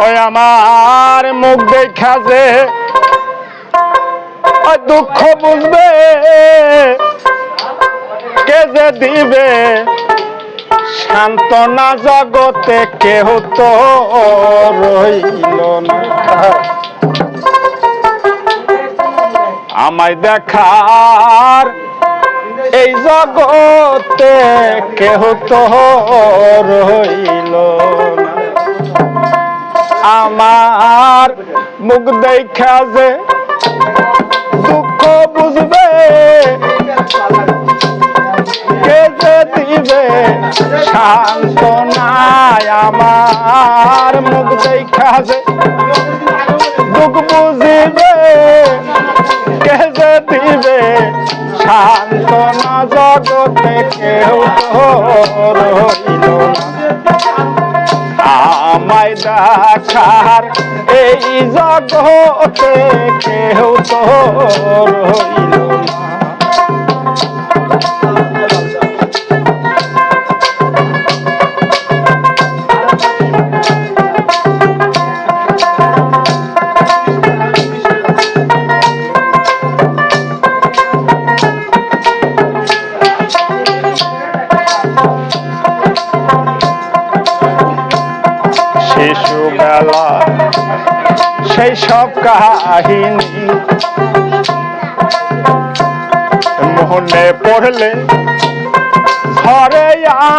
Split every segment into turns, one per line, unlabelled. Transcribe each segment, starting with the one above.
ওই আমার মুখ দেখা যে দুঃখ বুঝবে কে যে দিবে সান্ত্বনা জগতে কেহ তো রইল না। আমায় দেখার এই জগতে কেহ তো রইল না। আমার মুখ দেখা যে দুঃখ বুঝবে কে যে দিবে সান্ত্বনায়। আমার মুখ দেখা যে দুঃখ বুঝিবে কে যে দিবে সান্ত্বনা জগতে কেউ তো রইল না। আমায় দেখার এই জগতে কেউ তো রইল না। শিশুবেলা সেই সব কাহিনী মনে পড়লে ঝরে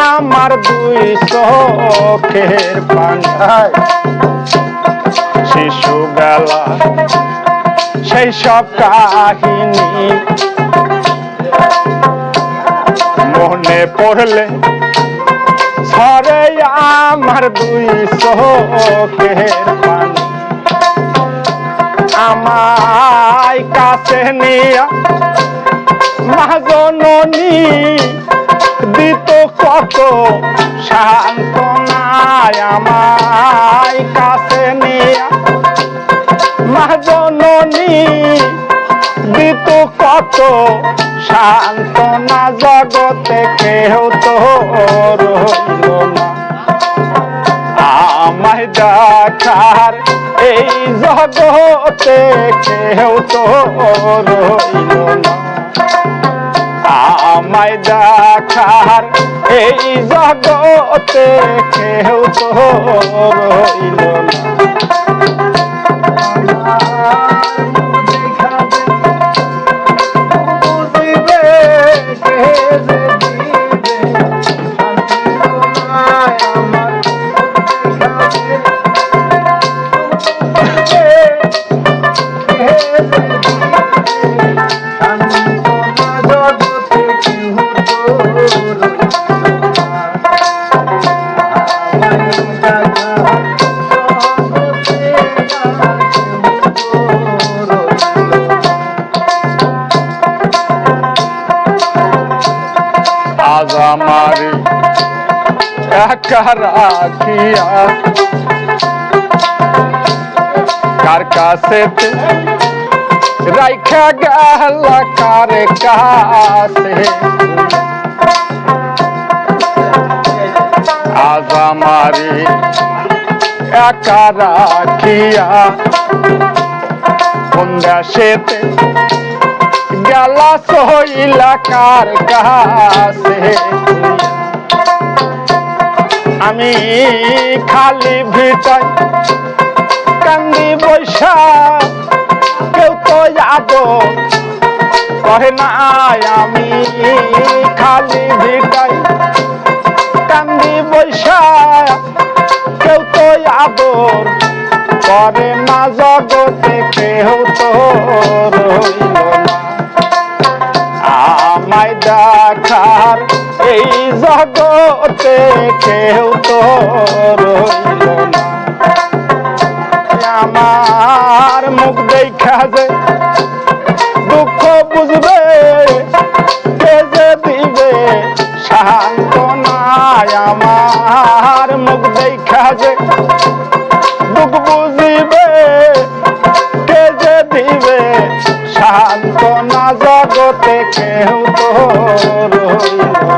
আমার দুই চোখের পানি। শিশুবেলা সেই সব কাহিনী মনে পড়লে ঝরে আমার দুই চোখের পানি। আমায় কাছে নিয়া মা জননী দিত কত সান্ত্বনায়। আমায় কাছে নিয়া মা জননী দিত কত সান্ত্বনা জগতে কেহ তো রইল না। আমায় দেখার এই জগতে কেউ তো রইল না। আমায় দেখার এই জগতে কেউ তো রইল না। আজ আমারে একা রাখিয়া কার কাছে রাইখা গেল কার কাছে। আজ আমারে একা রাখিয়া কোন দেশেতে গেলা সইলা কার কাছে। আমি খালি ভিটাই কান্দি বৈশা কেউ তো আদর করে না। আমি খালি ভিটাই কান্দি বৈশা কেউ তো আদর করে না। জগতে কেউ তো রইল না। আমায় দেখার এই জগতে কেউ তো রইল না। আমার মুখ দেখা যে দুঃখ বুঝবে কে যে দিবে সান্ত্বনায়। আমার মুখ দেখা যে দুঃখ বুঝিবে কে যে দিবে সান্ত্বনা জগতে কেউ তো রইল না।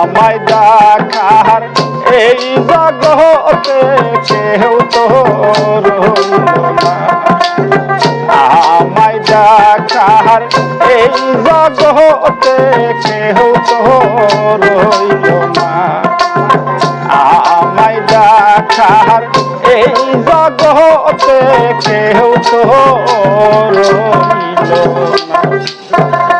আমায় দেখার এই জগতে কেউ তো রইল না আমায় দেখার এই জগতে কেউ তো রইল না আমায় দেখার এই জগতে কেউ তো রইল না